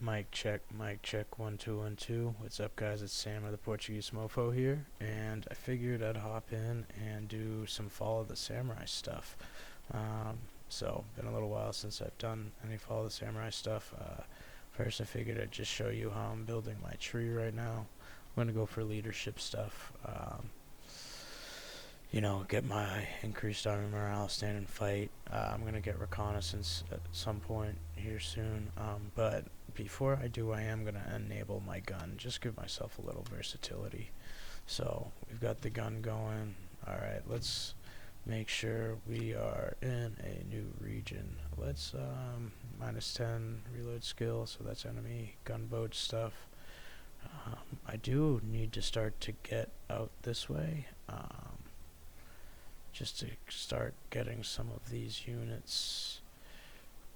Mic check, 1 2 1 2. What's up, guys? It's Sam of the Portuguese Mofo here, and I figured I'd hop in and do some Follow the Samurai stuff. Um, been a little while since I've done any Follow the Samurai stuff. First, I figured I'd just show you how I'm building my tree right now. I'm gonna go for leadership stuff. Get my increased army morale, stand and fight. I'm gonna get reconnaissance at some point here soon. But before I do, I am gonna enable my gun. Just give myself a little versatility. So we've got the gun going. All right, let's make sure we are in a new region. Let's -10 reload skill. So that's enemy gunboat stuff. I do need to start to get out this way. Just to start getting some of these units.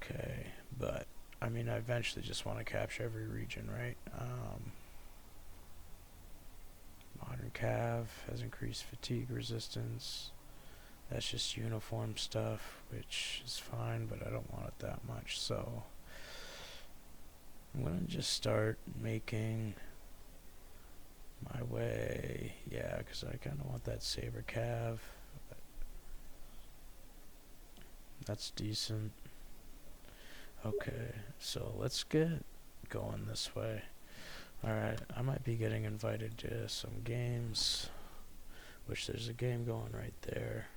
Okay, but I mean, I eventually just want to capture every region, right? Modern Cav has increased fatigue resistance. That's just uniform stuff, which is fine, but I don't want it that much, so I'm gonna just start making my way, yeah, because I kind of want that Saber Cav. That's decent. Okay, so let's get going this way. Alright, I might be getting invited to some games, which there's a game going right there.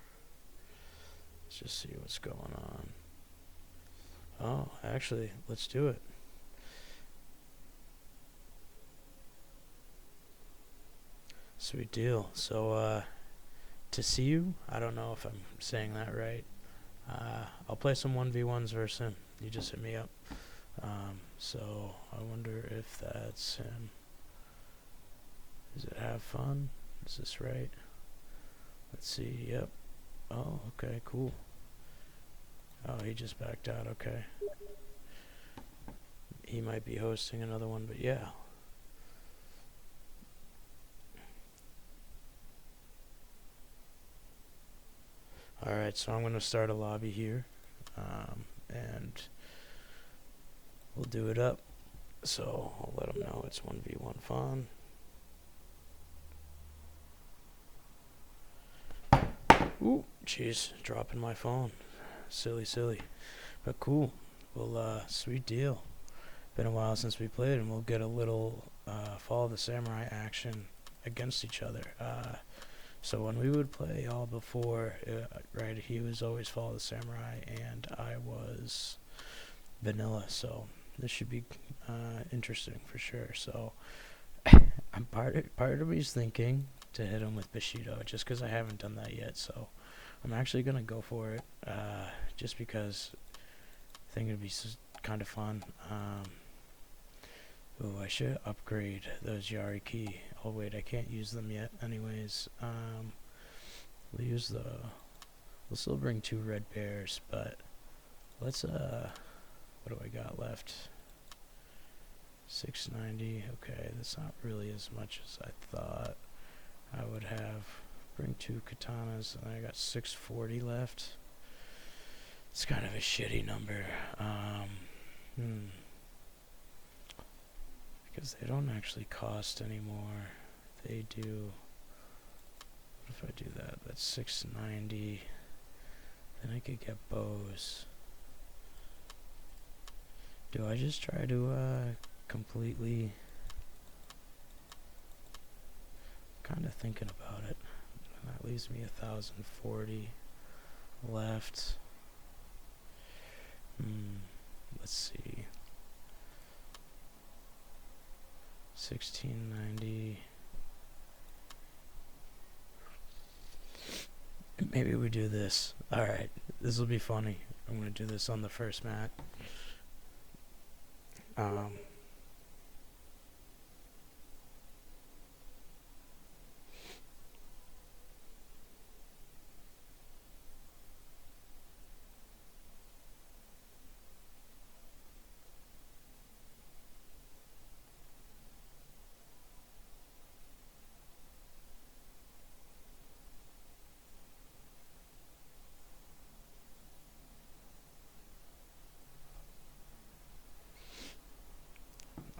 Let's just see what's going on. Oh, actually, let's do it. Sweet deal. So, to see you, I don't know if I'm saying that right. I'll play some 1v1s versus him. You just hit me up. So I wonder if that's him. Does it have fun? Is this right? Let's see. Yep. Oh, okay, cool. Oh, he just backed out. Okay. He might be hosting another one, but yeah. Alright, so I'm going to start a lobby here, and we'll do it up. So I'll let them know it's 1v1 fun. Ooh, jeez, dropping my phone. Silly. But cool. Well, sweet deal. Been a while since we played, and we'll get a little Follow the Samurai action against each other. So when we would play all before, right, he was always Follow the Samurai, and I was vanilla, so this should be interesting for sure. So I'm part of me's thinking to hit him with Bushido, just because I haven't done that yet, so I'm actually going to go for it, just because I think it'd be kind of fun. Oh, I should upgrade those Yari Key. Oh wait, I can't use them yet. Anyways, we'll still bring 2 red bears, but let's what do I got left? 690. Okay, that's not really as much as I thought I would have. Bring 2 katanas, and I got 640 left. It's kind of a shitty number. Because they don't actually cost anymore. They do. What if I do that? That's 690. Then I could get bows. Do I just try to completely? Kind of thinking about it. That leaves me 1,040 left. Let's see. 1690. Maybe we do this. Alright, this will be funny. I'm gonna do this on the first map.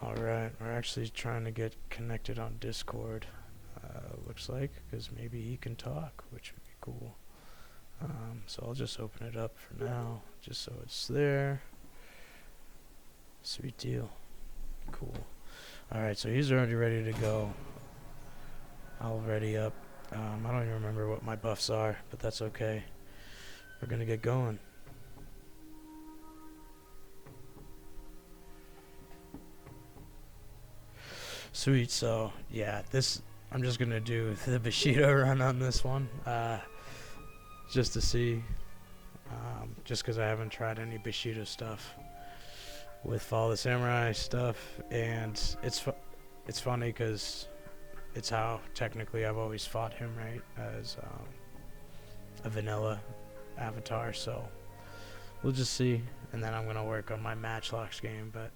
Alright, we're actually trying to get connected on Discord, looks like, because maybe he can talk, which would be cool. So I'll just open it up for now, just so it's there. Sweet deal. Cool. Alright, so he's already ready to go. I'll ready up. I don't even remember what my buffs are, but that's okay. We're gonna get going. Sweet, so yeah, I'm just gonna do the Bushido run on this one, just to see, just because I haven't tried any Bushido stuff with Follow the Samurai stuff, and it's funny because it's how technically I've always fought him, right, as a vanilla avatar, so we'll just see, and then I'm gonna work on my Matchlocks game, but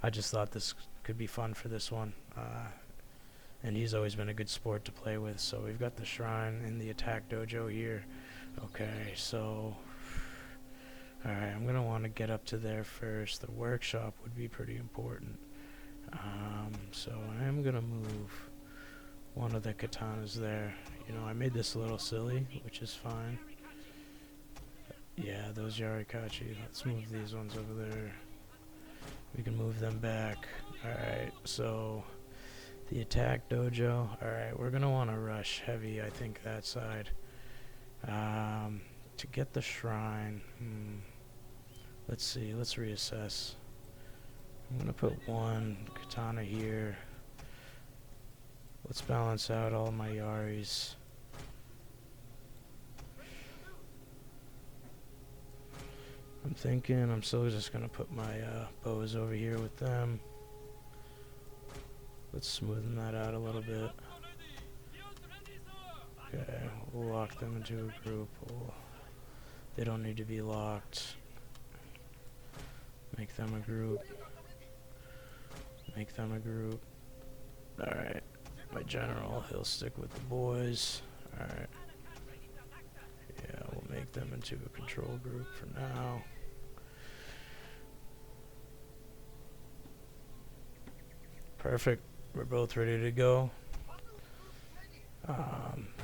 I just thought this could be fun for this one, and he's always been a good sport to play with. So we've got the shrine and the attack dojo here. Okay, so alright, I'm gonna want to get up to there first. The workshop would be pretty important, so I am gonna move one of the katanas there. You know, I made this a little silly, which is fine. Yeah, those Yarikachi, let's move these ones over there. We can move them back. Alright, so the attack dojo. Alright, we're gonna want to rush heavy, I think, that side. To get the shrine, let's see, let's reassess. I'm gonna put one katana here. Let's balance out all my Yaris. I'm thinking I'm still just gonna put my bows over here with them. Let's smoothen that out a little bit. Okay, we'll lock them into a group. They don't need to be locked. Make them a group. Make them a group. Alright, my general, he'll stick with the boys. Alright. Yeah, we'll make them into a control group for now. Perfect. We're both ready to go.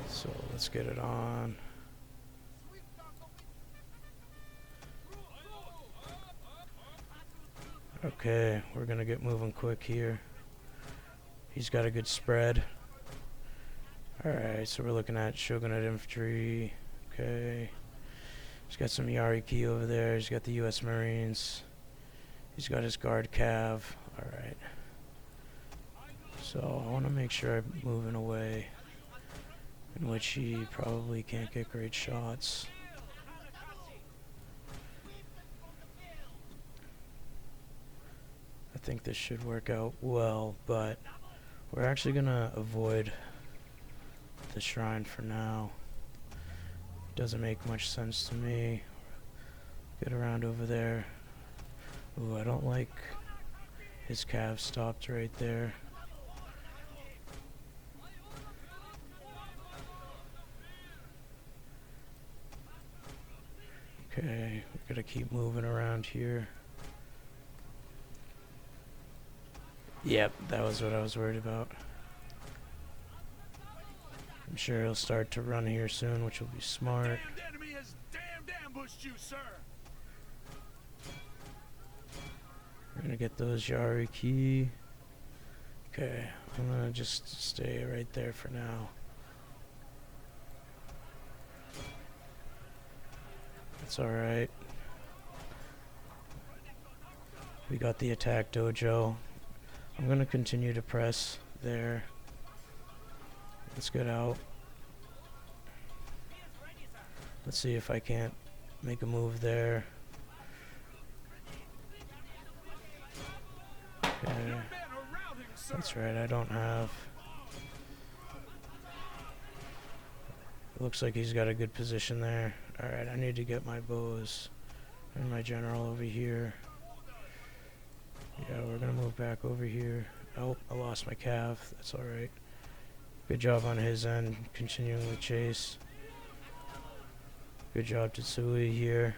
So let's get it on. Okay, we're gonna get moving quick here. He's got a good spread. Alright, so we're looking at Shogunate infantry. Okay. He's got some Yariki over there. He's got the US Marines. He's got his guard cav. Alright. So I want to make sure I'm moving away in which he probably can't get great shots. I think this should work out well, but we're actually going to avoid the shrine for now. Doesn't make much sense to me. Get around over there. Ooh, I don't like his cav stopped right there. Okay, we're gonna keep moving around here. Yep, that was what I was worried about. I'm sure he'll start to run here soon, which will be smart. Damned enemy has damned ambushed you, sir. We're gonna get those Yariki. Okay, I'm gonna just stay right there for now. That's alright. We got the attack dojo. I'm gonna continue to press there. Let's get out. Let's see if I can't make a move there. Okay. That's right, I don't have. It looks like he's got a good position there. Alright, I need to get my bows and my general over here. Yeah, we're gonna move back over here. Oh, I lost my cav. That's alright. Good job on his end, continuing the chase. Good job, Tetsui here.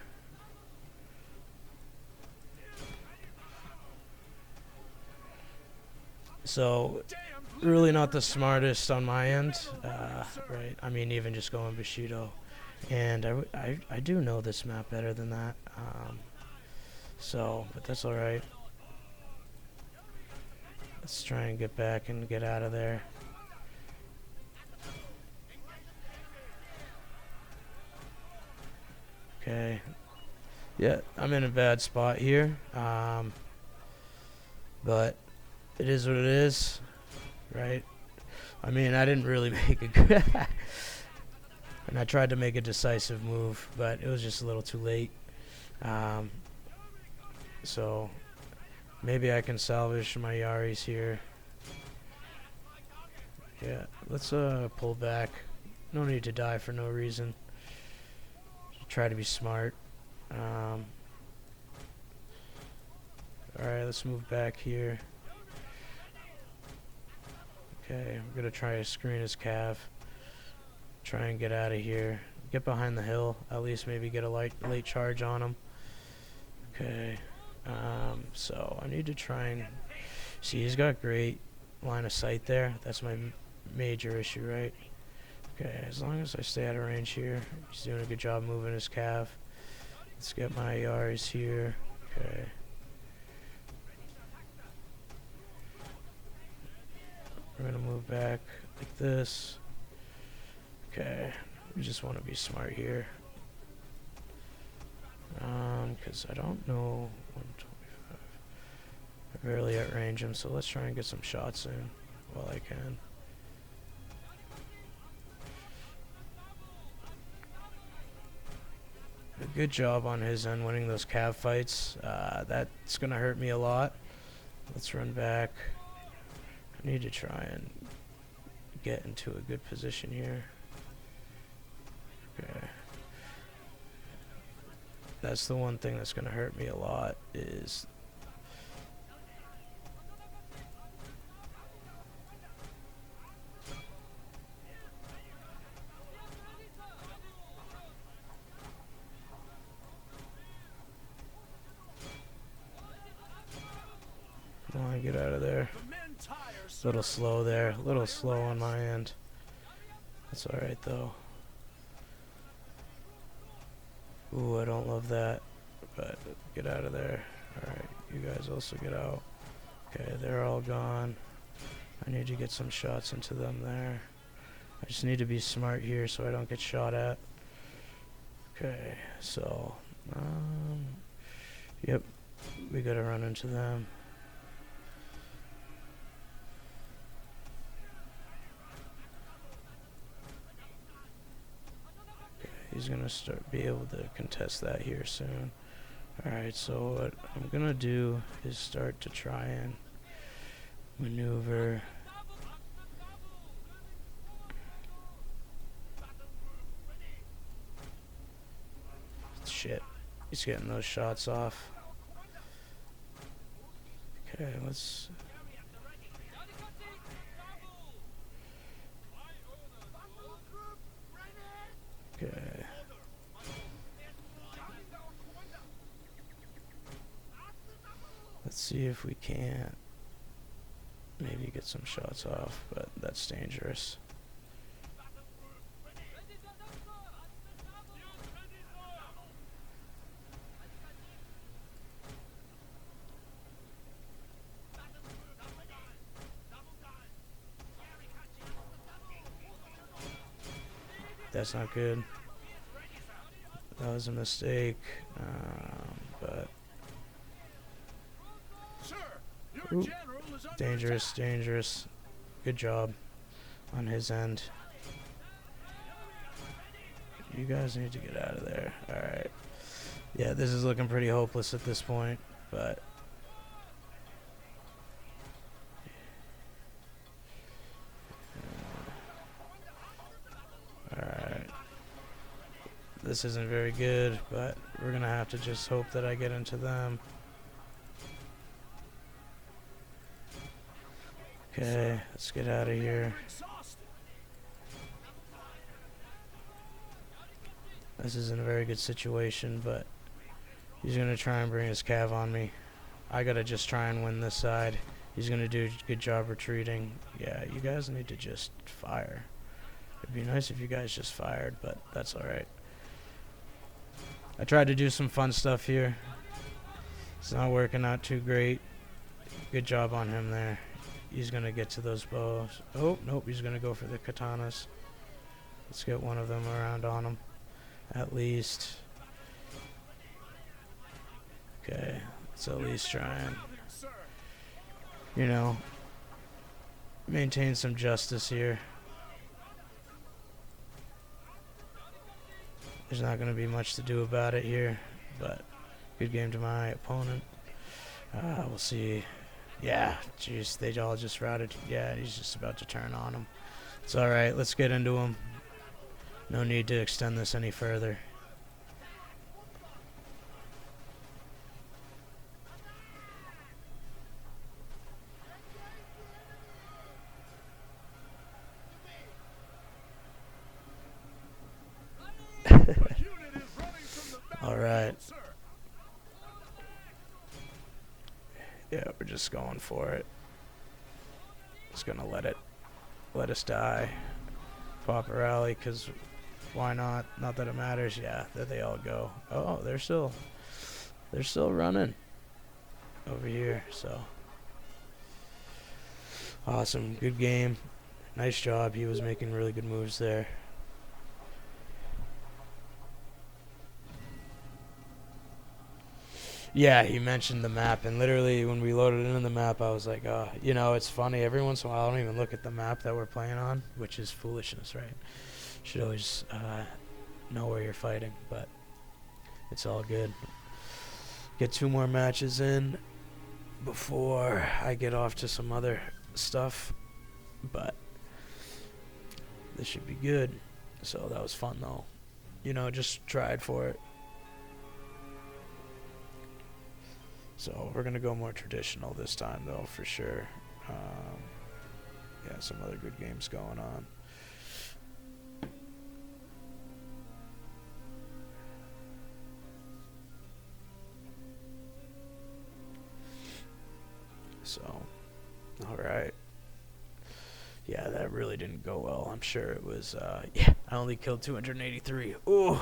So Damn really not the smartest on my end, right? I mean, even just going Bushido. And I do know this map better than that. But that's alright. Let's try and get back and get out of there. Okay. Yeah, I'm in a bad spot here. But it is what it is, right? I mean, I didn't really make a good... and I tried to make a decisive move, but it was just a little too late. So maybe I can salvage my Yaris here. Yeah, let's pull back. No need to die for no reason. Try to be smart. Alright, let's move back here. Okay, I'm gonna try to screen his cav. Try and get out of here. Get behind the hill. At least maybe get a late charge on him. Okay. So I need to try and see. He's got great line of sight there. That's my major issue, right? Okay. As long as I stay out of range here, he's doing a good job moving his cav. Let's get my Yaris here. Okay. We're gonna move back like this. Okay, we just want to be smart here. Because I don't know 125. I barely outrange him, so let's try and get some shots in while I can. A good job on his end winning those cav fights. That's gonna hurt me a lot. Let's run back. I need to try and get into a good position here. Okay. That's the one thing that's gonna hurt me a lot is come on, get out of there. the men tire, A sir. little slow there, a little slow on my end. That's alright though. Ooh, I don't love that, but get out of there. Alright, you guys also get out. Okay, they're all gone. I need to get some shots into them there. I just need to be smart here so I don't get shot at. Okay, so, yep, we gotta run into them. He's gonna be able to contest that here soon. Alright, so what I'm gonna do is start to try and maneuver. Shit, he's getting those shots off. Okay, let's... Okay. Let's see if we can't maybe get some shots off, but that's dangerous. That's not good. That was a mistake, but Sir, your ooh, general is under dangerous, attack. dangerous. Good job on his end. You guys need to get out of there. Alright. Yeah, this is looking pretty hopeless at this point, but... Alright. This isn't very good, but we're gonna have to just hope that I get into them. Okay, let's get out of here. You're exhausted. This isn't a very good situation, but he's gonna try and bring his cav on me. I gotta just try and win this side. He's gonna do a good job retreating. Yeah, you guys need to just fire. It'd be nice if you guys just fired, but that's alright. I tried to do some fun stuff here. It's not working out too great. Good job on him there. He's gonna get to those bows. Oh, nope, he's gonna go for the katanas. Let's get one of them around on him. At least. Okay, let's at least try and, you know, maintain some justice here. There's not going to be much to do about it here, but good game to my opponent. We'll see. Yeah, jeez, they all just routed. Yeah, he's just about to turn on him. It's alright, let's get into him. No need to extend this any further. Alright. Yeah, we're just going for it. Just gonna let us die. Pop a rally, cause why not? Not that it matters. Yeah, there they all go. Oh, they're still running over here. So awesome, good game, nice job. He was making really good moves there. Yeah, he mentioned the map, and literally when we loaded in the map, I was like, oh, you know, it's funny. Every once in a while, I don't even look at the map that we're playing on, which is foolishness, right? Should always know where you're fighting, but it's all good. Get 2 more matches in before I get off to some other stuff, but this should be good. So that was fun, though. You know, just tried for it. So we're going to go more traditional this time, though, for sure. Yeah, some other good games going on. So, alright. Yeah, that really didn't go well. I'm sure it was, yeah, I only killed 283. Ooh,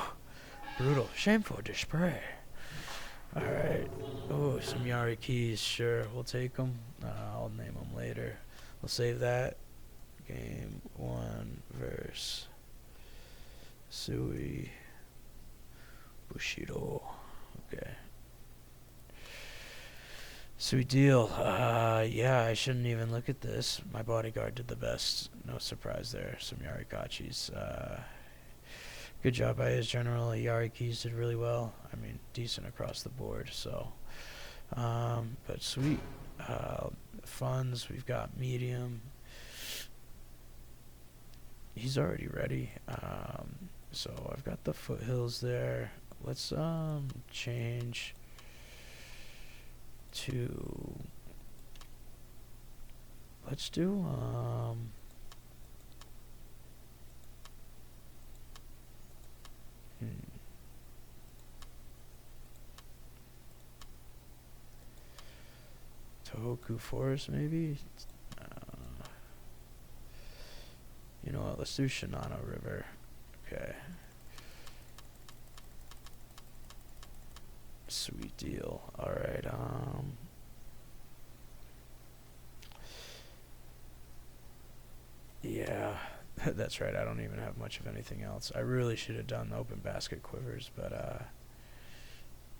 brutal. Shameful display. Alright. Oh, some Yari keys. Sure, we'll take them. I'll name them later. We'll save that. Game 1 verse Sui Bushido. Okay. Sweet deal. Yeah, I shouldn't even look at this. My bodyguard did the best. No surprise there. Some Yarikachis. Good job by his general. Yari keys did really well. I mean, decent across the board. So, but sweet. Funds. We've got medium. He's already ready. So I've got the foothills there. Let's change to. Let's do Tohoku Forest, maybe? You know what, let's do Shinano River. Okay. Sweet deal. Alright, yeah, that's right, I don't even have much of anything else. I really should have done open basket quivers, but,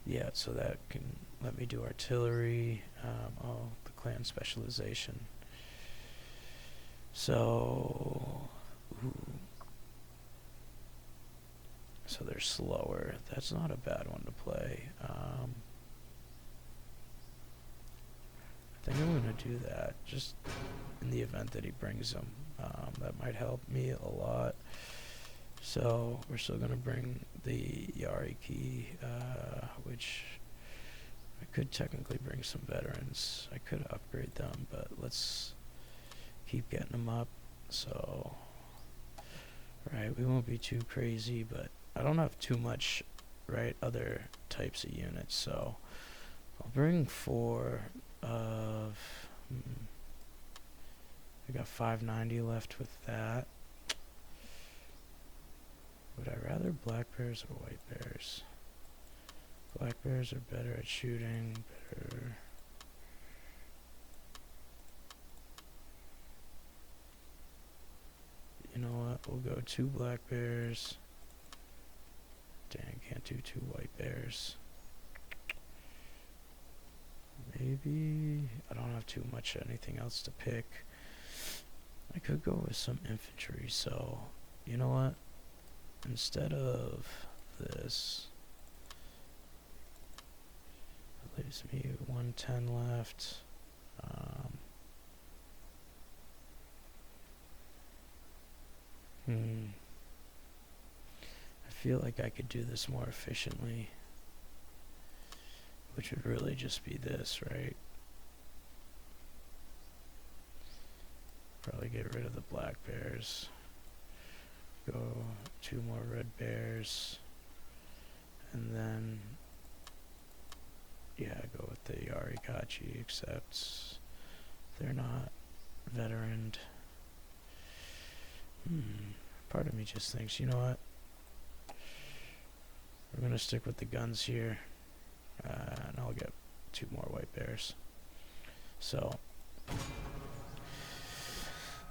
yeah, so that can let me do artillery. Oh, the clan specialization. So, ooh. So they're slower. That's not a bad one to play. I think I'm going to do that, just in the event that he brings them. That might help me a lot. So we're still going to bring the Yari key, which I could technically bring some veterans. I could upgrade them, but let's keep getting them up. So, right, we won't be too crazy, but I don't have too much, right, other types of units. So I'll bring 4 of... have 590 left with that. Would I rather black bears or white bears? Black bears are better at shooting, better. You know what? We'll go 2 black bears. Dang, can't do 2 white bears. Maybe I don't have too much anything else to pick. I could go with some infantry, so you know what? Instead of this, that leaves me 110 left. I feel like I could do this more efficiently, which would really just be this, right? Probably get rid of the black bears. Go 2 more red bears. And then, yeah, go with the Yarikachi, except they're not veteraned. Part of me just thinks, you know what? We're going to stick with the guns here. And I'll get 2 more white bears. So,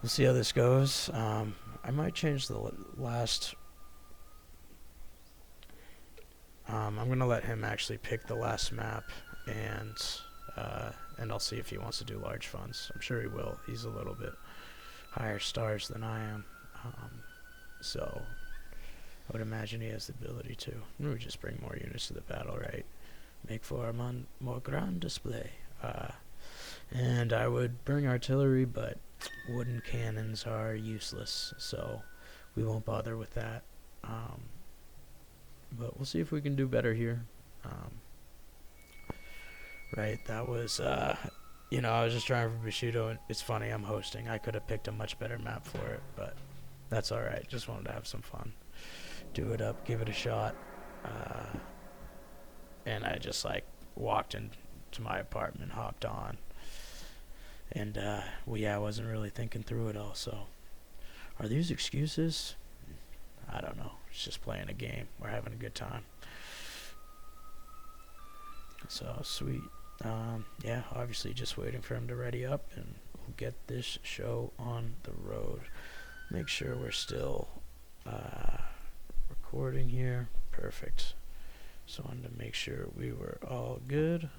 we'll see how this goes. I might change the last. I'm going to let him actually pick the last map, and I'll see if he wants to do large funds. I'm sure he will. He's a little bit higher stars than I am. So I would imagine he has the ability to. We would just bring more units to the battle, right? Make for a more grand display. And I would bring artillery, but wooden cannons are useless, so we won't bother with that. But we'll see if we can do better here. Right, that was, you know, I was just trying for Bushido, and it's funny, I'm hosting. I could have picked a much better map for it, but that's alright. Just wanted to have some fun. Do it up, give it a shot. And I just, like, walked into my apartment, hopped on. And, well, yeah, I wasn't really thinking through it all, so. Are these excuses? I don't know. It's just playing a game. We're having a good time. So, sweet. Yeah, obviously just waiting for him to ready up, and we'll get this show on the road. Make sure we're still recording here. Perfect. So I wanted to make sure we were all good.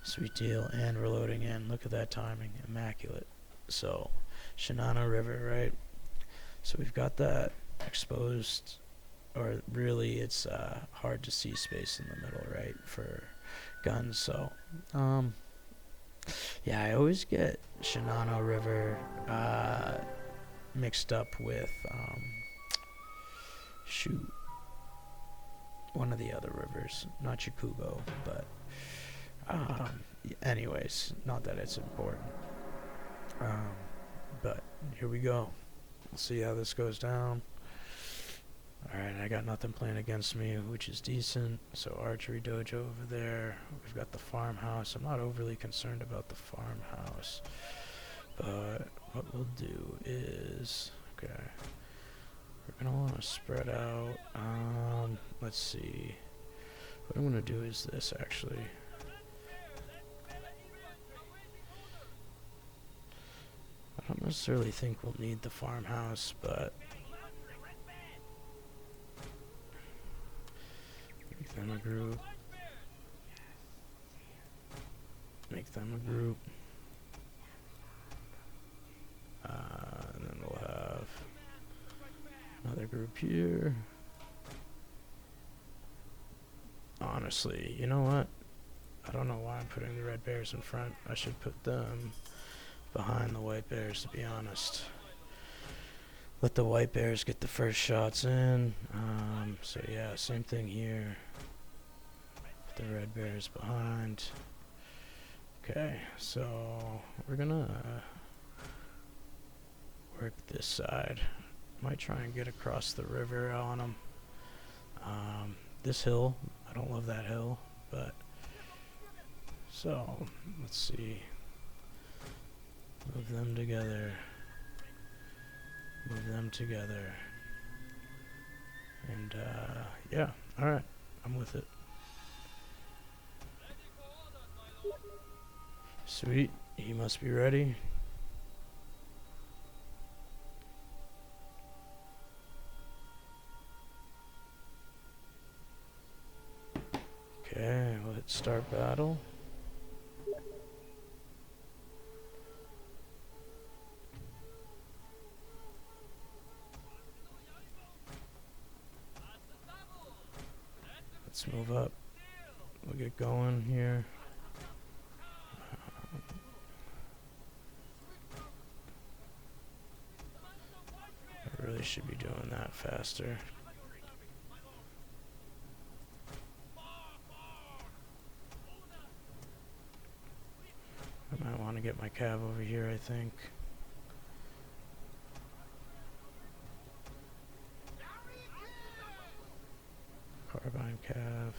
Sweet deal. And we're loading in. Look at that timing. Immaculate. So, Shinano River, right? So we've got that exposed, or really it's hard to see space in the middle, right, for guns. So, yeah, I always get Shinano River mixed up with, shoot, one of the other rivers, not Chikugo, but anyways, not that it's important. But here we go. We'll see how this goes down. Alright, I got nothing playing against me, which is decent. So archery dojo over there. We've got the farmhouse. I'm not overly concerned about the farmhouse. But what we'll do is, okay, we're going to want to spread out. Let's see. What I'm going to do is this, actually. I don't necessarily think we'll need the farmhouse, but make them a group. Make them a group. And then we'll have another group here. Honestly, you know what? I don't know why I'm putting the red bears in front. I should put them behind the white bears, to be honest. Let the white bears get the first shots in. So yeah, same thing here. Put the red bears behind. Okay, so we're gonna work this side. Might try and get across the river on them. This hill, I don't love that hill, but so let's see. Move them together. Move them together. And, yeah. Alright. I'm with it. Sweet. He must be ready. Okay, let's start battle. Let's move up. We'll get going here. I really should be doing that faster. I might want to get my cav over here, I think. Carbine cav.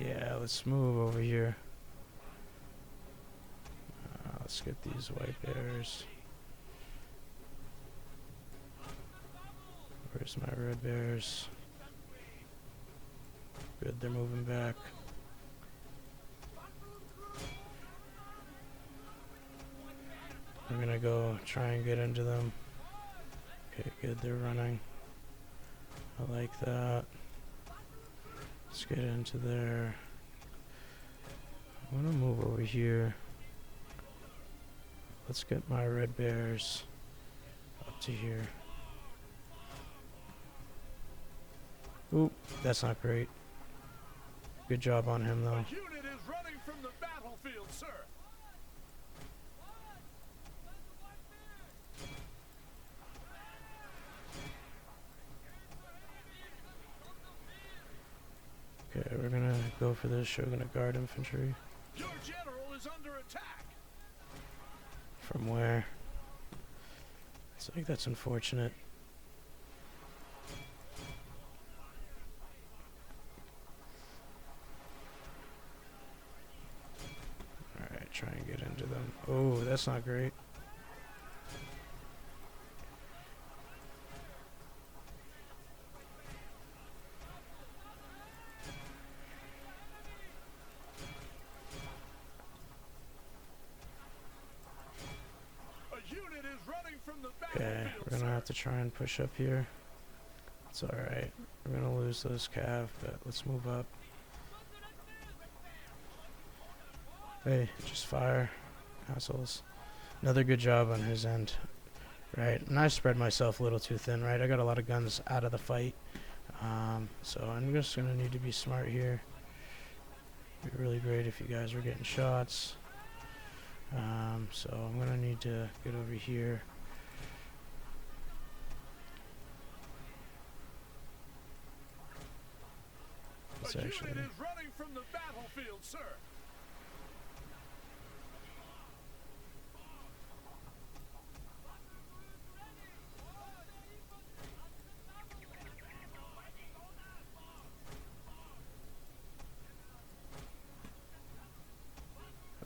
Yeah, let's move over here. Let's get these white bears. Where's my red bears? Good, they're moving back. I'm gonna go try and get into them. Okay, good, they're running. I like that. Let's get into there. I want to move over here. Let's get my red bears up to here. Oop, that's not great. Good job on him, though. A unit is running from the battlefield, sir. Okay, we're gonna go for the Shogun Guard infantry. Your general is under attack. From where? It's like that's unfortunate. Alright, try and get into them. Oh, that's not great. Okay, we're gonna have to try and push up here. It's alright. We're gonna lose those cav, but let's move up. Hey, just fire, assholes. Another good job on his end. Right, and I spread myself a little too thin, right? I got a lot of guns out of the fight. So I'm just gonna need to be smart here. It'd be really great if you guys were getting shots. So I'm gonna need to get over here. It's actually unit is running from the battlefield, sir.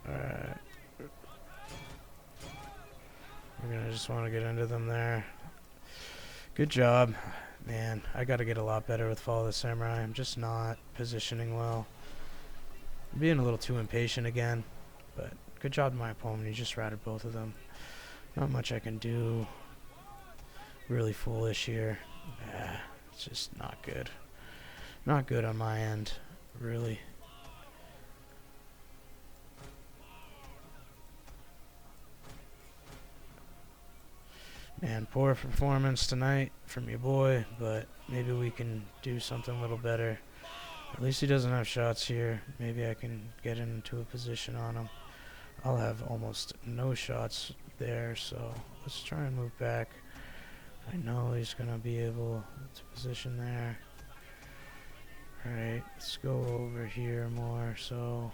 alright. We're gonna just want to get into them there. Good job. Man, I gotta get a lot better with Fall of the Samurai. I'm just not positioning well. I'm being a little too impatient again. But good job to my opponent. He just routed both of them. Not much I can do. Really foolish here. It's just not good. Not good on my end. Really. Man, poor performance tonight from your boy, but maybe we can do something a little better. At least he doesn't have shots here. Maybe I can get into a position on him. I'll have almost no shots there, so let's try and move back. I know he's going to be able to position there. Alright, let's go over here more, so...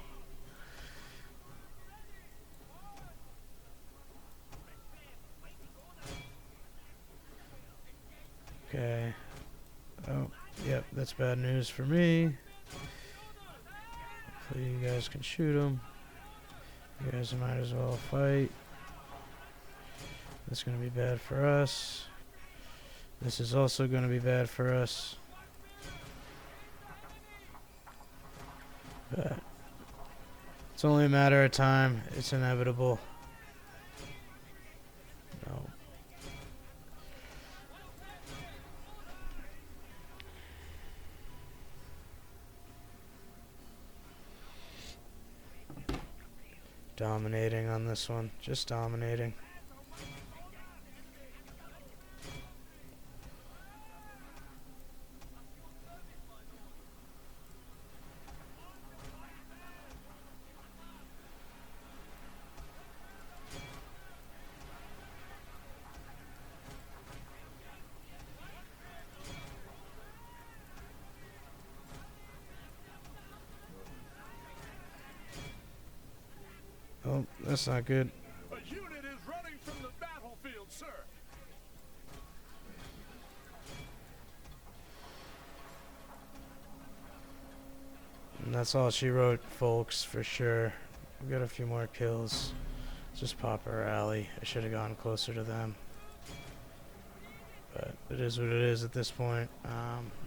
Okay. Oh, yep, that's bad news for me. Hopefully you guys can shoot him. You guys might as well fight. That's going to be bad for us. This is also going to be bad for us. But it's only a matter of time. It's inevitable. No. Dominating on this one. Just dominating. Oh, that's not good. A unit is running from the battlefield, sir. And that's all she wrote, folks, for sure. We got a few more kills. Just pop a rally. I should have gone closer to them. But it is what it is at this point.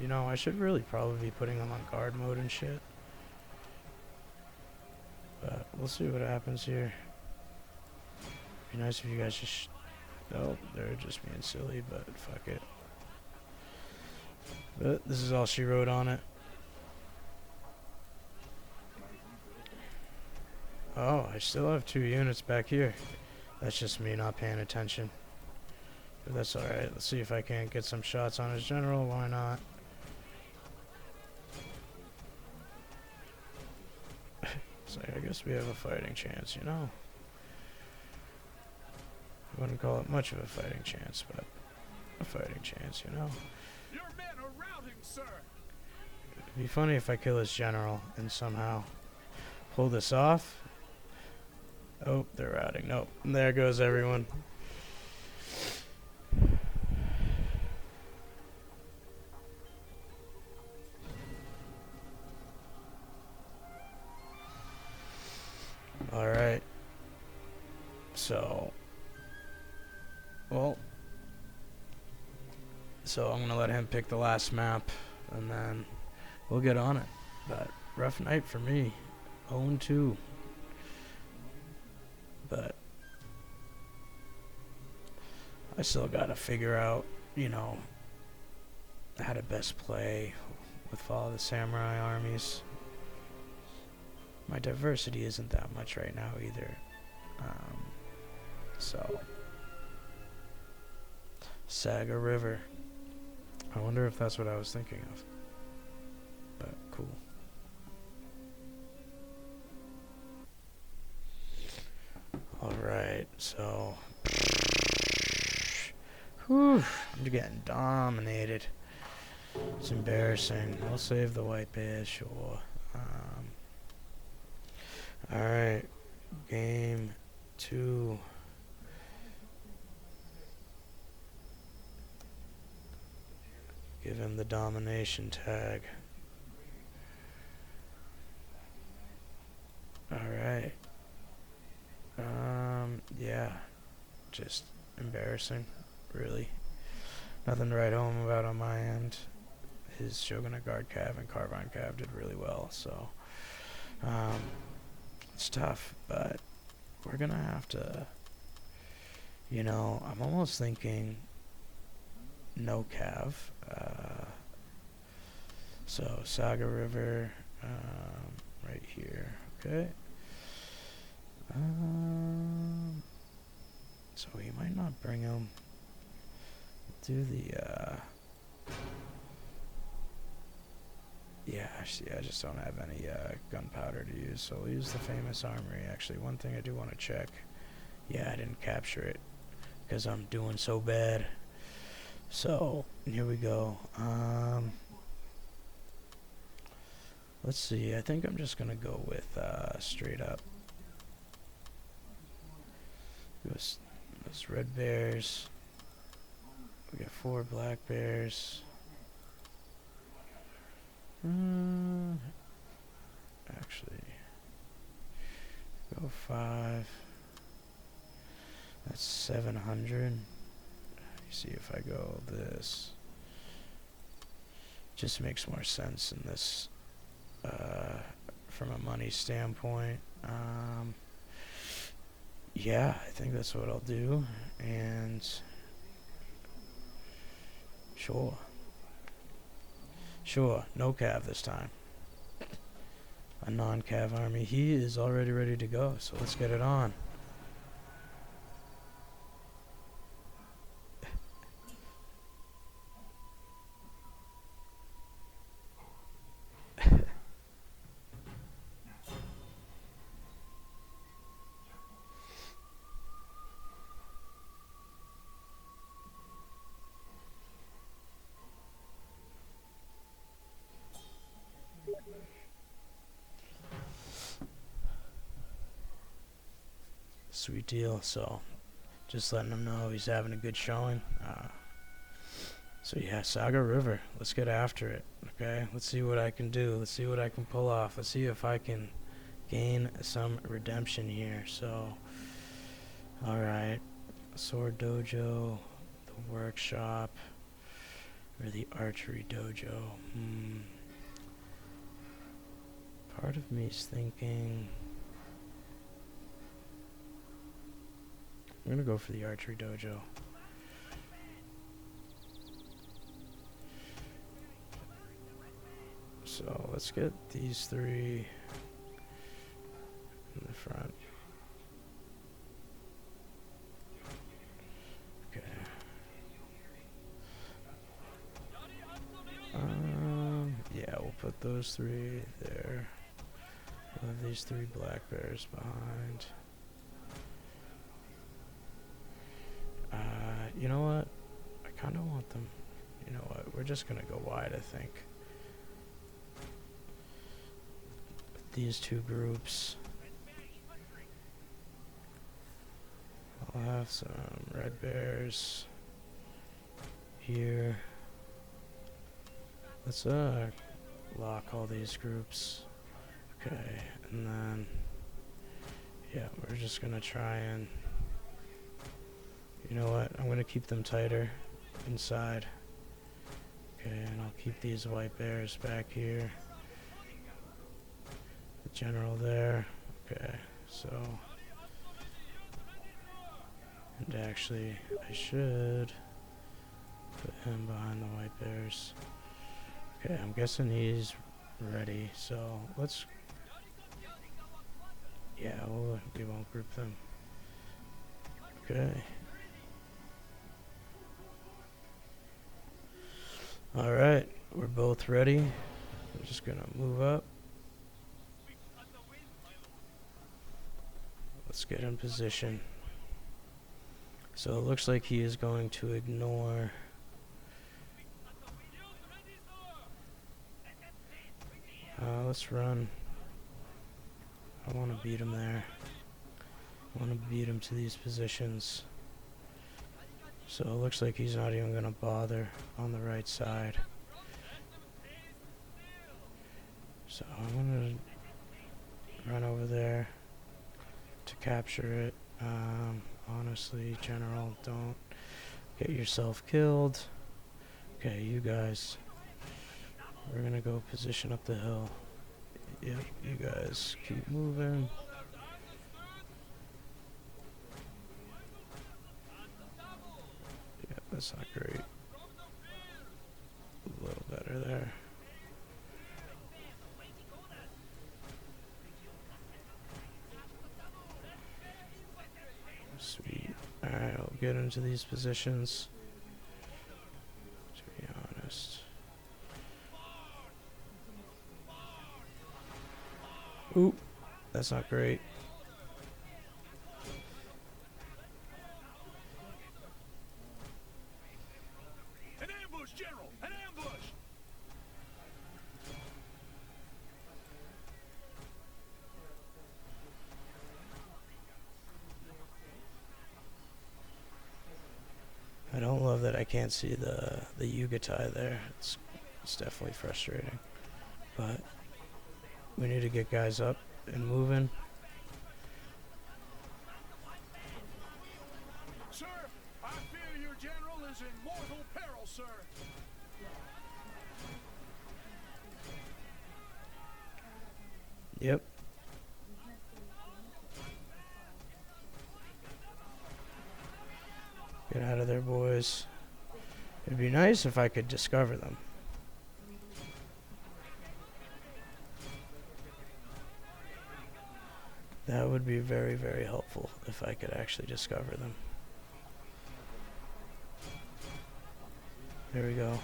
You know, I should really probably be putting them on guard mode and shit. But we'll see what happens here. Be nice if you guys just... Oh, they're just being silly, but fuck it. But this is all she wrote on it. Oh, I still have 2 units back here. That's just me not paying attention. But that's alright. Let's see if I can't get some shots on his general. Why not? So I guess we have a fighting chance, you know? I wouldn't call it much of a fighting chance, but a fighting chance, you know? Your men are routing, sir. It'd be funny if I kill his general and somehow pull this off. Oh, they're routing. Nope. And there goes everyone. Alright. So. Well. So I'm going to let him pick the last map. And then we'll get on it. But rough night for me. 0-2. But I still got to figure out, you know, how to best play with Follow the Samurai armies. My diversity isn't that much right now either. So, Saga River. I wonder if that's what I was thinking of. But cool. Alright, so... Whew, I'm getting dominated. It's embarrassing. I'll save the white bears, sure. Alright, game 2. Give him the domination tag. Alright. Yeah. Just embarrassing, really. Nothing to write home about on my end. His Shogun Guard Cav and Carbine Cav did really well, so it's tough, but we're gonna have to, you know, I'm almost thinking no Cav. So Saga River, right here, okay. So we might not bring him. Do the yeah, actually I just don't have any gunpowder to use, so we'll use the famous armory. Actually, one thing I do want to check. Yeah, I didn't capture it because I'm doing so bad. So here we go. Let's see. I think I'm just gonna go with straight up. Those red bears. We got 4 black bears. Actually, go 5. That's 700. See if I go this. Just makes more sense in this from a money standpoint. Yeah, I think that's what I'll do. And sure, no cav this time. A non-cav army. He is already ready to go, so let's get it on. Sweet deal. So just letting him know he's having a good showing. So yeah, Saga River. Let's get after it. Okay, let's see what I can do. Let's see what I can pull off. Let's see if I can gain some redemption here. So, all right, Sword Dojo, the workshop, or the archery dojo. Part of me is thinking I'm gonna go for the archery dojo. So let's get these three in the front. Okay. Yeah, we'll put those three there. We'll have these three black bears behind. You know what? I kind of want them. You know what? We're just gonna go wide, I think. These two groups. I'll have some red bears here. Let's lock all these groups. Okay, and then yeah, we're just gonna try and, you know what, I'm gonna keep them tighter inside. Okay, and I'll keep these white bears back here. The general there. Okay, so, and actually I should put him behind the white bears. Okay, I'm guessing he's ready, so let's, yeah, we won't group them. Okay. Alright, we're both ready. We're just gonna move up. Let's get in position. So it looks like he is going to ignore let's run. I want to beat him there. I want to beat him to these positions. So it looks like he's not even going to bother on the right side. So I'm going to run over there to capture it. Honestly, General, don't get yourself killed. Okay, you guys. We're going to go position up the hill. Yep, you guys keep moving. Yeah, that's not great. A little better there. Sweet. Alright, I'll get into these positions. To be honest. Ooh, that's not great. An ambush, General! An ambush! I don't love that I can't see the Yugatai there. It's definitely frustrating. But we need to get guys up and moving. general is in mortal peril, sir. Yep. Get out of there, boys. It'd be nice if I could discover them. That would be very, very helpful if I could actually discover them. There we go.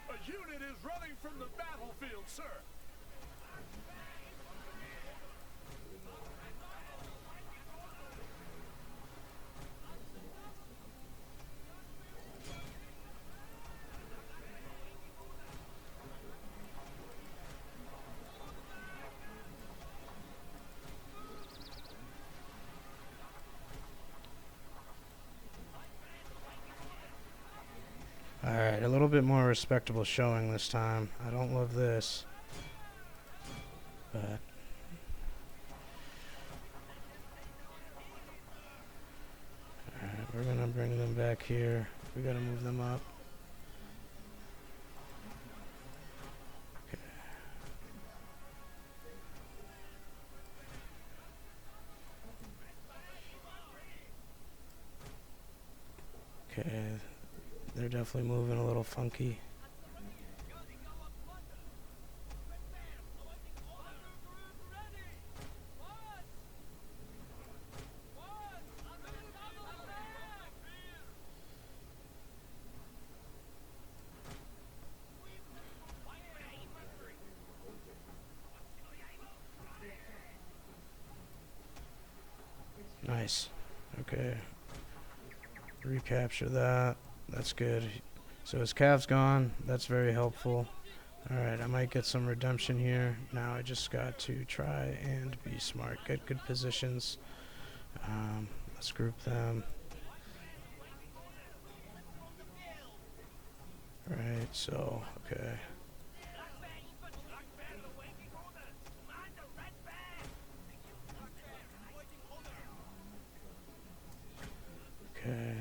A unit is running from the battlefield, sir. Alright, a little bit more respectable showing this time. I don't love this. But alright, we're gonna bring them back here. We gotta move them up. Okay. Okay. They're definitely moving a little funky. Nice. Okay. Recapture that. That's good. So his calf's gone. That's very helpful. Alright, I might get some redemption here. Now I just got to try and be smart. Get good positions. Let's group them. Right, so, okay. Okay.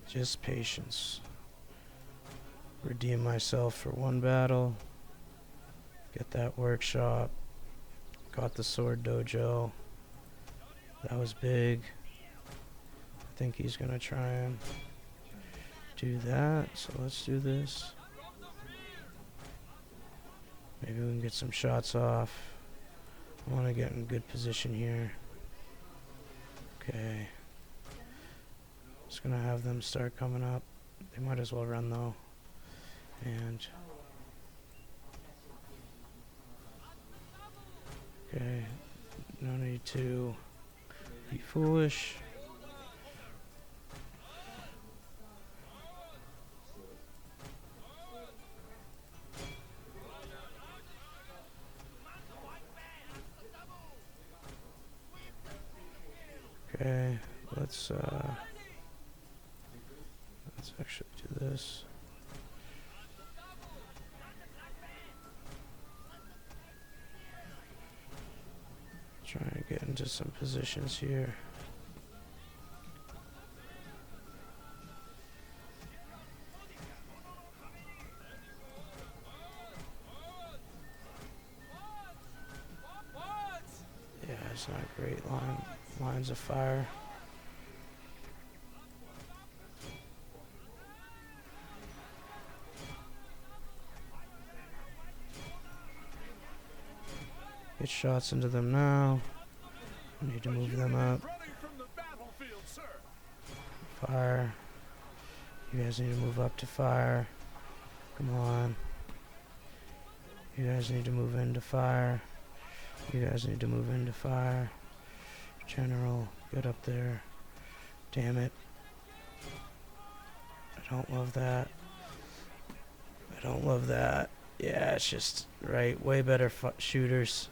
Just patience. Redeem myself for one battle. Get that workshop. Got the sword dojo. That was big. I think he's gonna try and do that. So let's do this. Maybe we can get some shots off. I want to get in good position here. Okay. Just gonna have them start coming up. They might as well run though. And okay, no need to be foolish. Okay, let's actually do this. Try and get into some positions here. Yeah, it's not great lines of fire. Get shots into them now. I need to move them up. Fire. You guys need to move up to fire. Come on. You guys need to move into fire. You guys need to move into fire. General, get up there. Damn it. I don't love that. I don't love that. Yeah, it's just, right, way better shooters.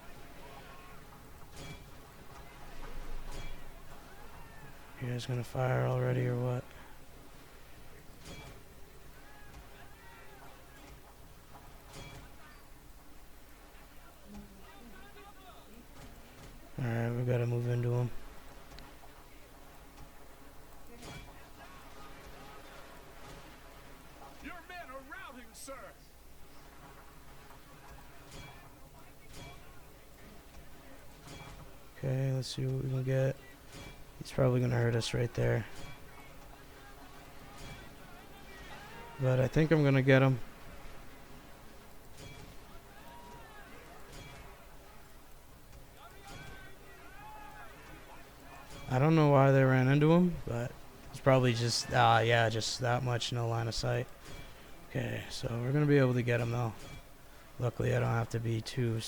You guys gonna fire already or what? Alright, we gotta move into them. Your men are routing, sir. Okay, let's see what we can get. He's probably gonna hurt us right there. But I think I'm gonna get him. I don't know why they ran into him, but it's probably just, yeah, just that much no line of sight. Okay, so we're gonna be able to get him though. Luckily, I don't have to be too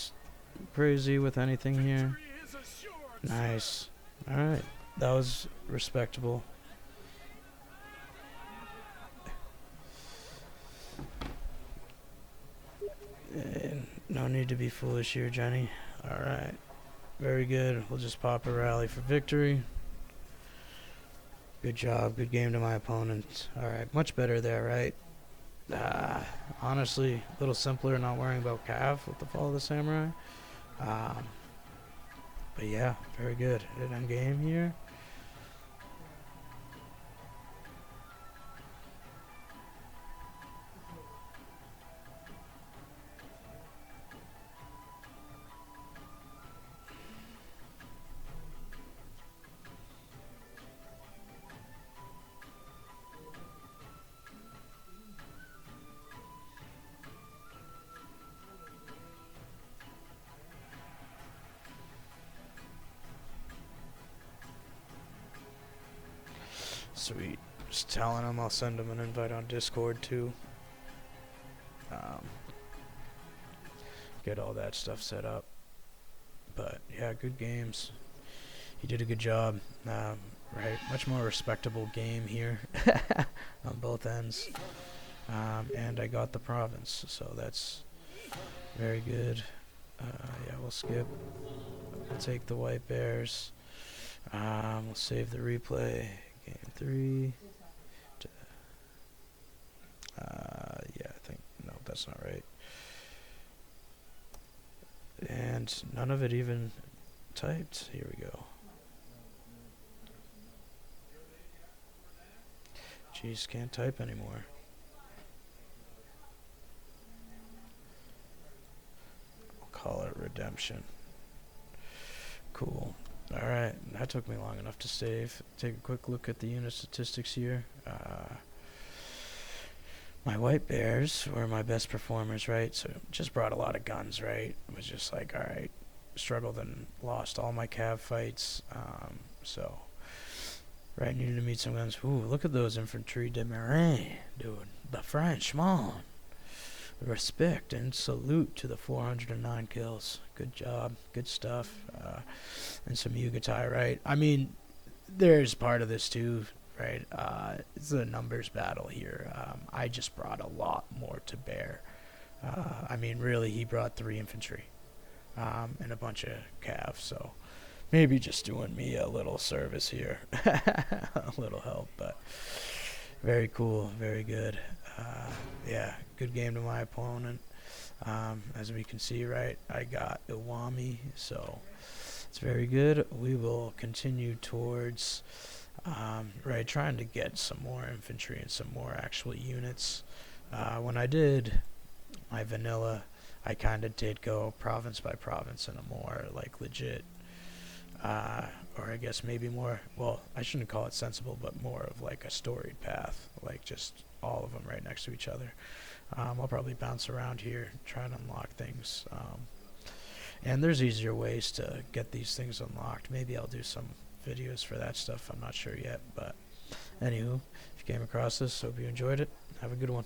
crazy with anything here. Victory is assured, Nice. Alright, that was respectable. No need to be foolish here, Jenny. Alright, very good. We'll just pop a rally for victory. Good job, good game to my opponent. Alright, much better there, right? Honestly, a little simpler not worrying about Cav with the Fall of the Samurai. But yeah, very good. Hit end game here. Sweet. Just telling him I'll send him an invite on Discord too. Get all that stuff set up. But yeah, good games. He did a good job. Right, much more respectable game here on both ends. And I got the province, so that's very good. Yeah, we'll skip. We'll take the White Bears. We'll save the replay. Game 3. Yeah, I think, no, that's not right. And none of it even typed. Here we go. Jeez, can't type anymore. I'll call it redemption. Cool. Alright, that took me long enough to save. Take a quick look at the unit statistics here. My White Bears were my best performers, right? So just brought a lot of guns, right? It was just like, alright, struggled and lost all my cav fights. So, right, needed to meet some guns. Ooh, look at those infantry de marine, dude. The Frenchman. Respect and salute to the 409 kills. Good job, good stuff. And some Yugatai, right? I mean, there's part of this too, right? It's a numbers battle here. I just brought a lot more to bear. I mean, really, he brought 3 infantry and a bunch of cav, so maybe just doing me a little service here. A little help, but very cool, very good. Yeah, good game to my opponent. As we can see, right, I got Iwami, so it's very good. We will continue towards, right, trying to get some more infantry and some more actual units. When I did my vanilla, I kind of did go province by province in a more, like, legit, or I guess maybe more, well, I shouldn't call it sensible, but more of like a storied path, like just all of them right next to each other. I'll probably bounce around here, try and unlock things. And there's easier ways to get these things unlocked. Maybe I'll do some videos for that stuff. I'm not sure yet. But anywho, if you came across this, hope you enjoyed it. Have a good one.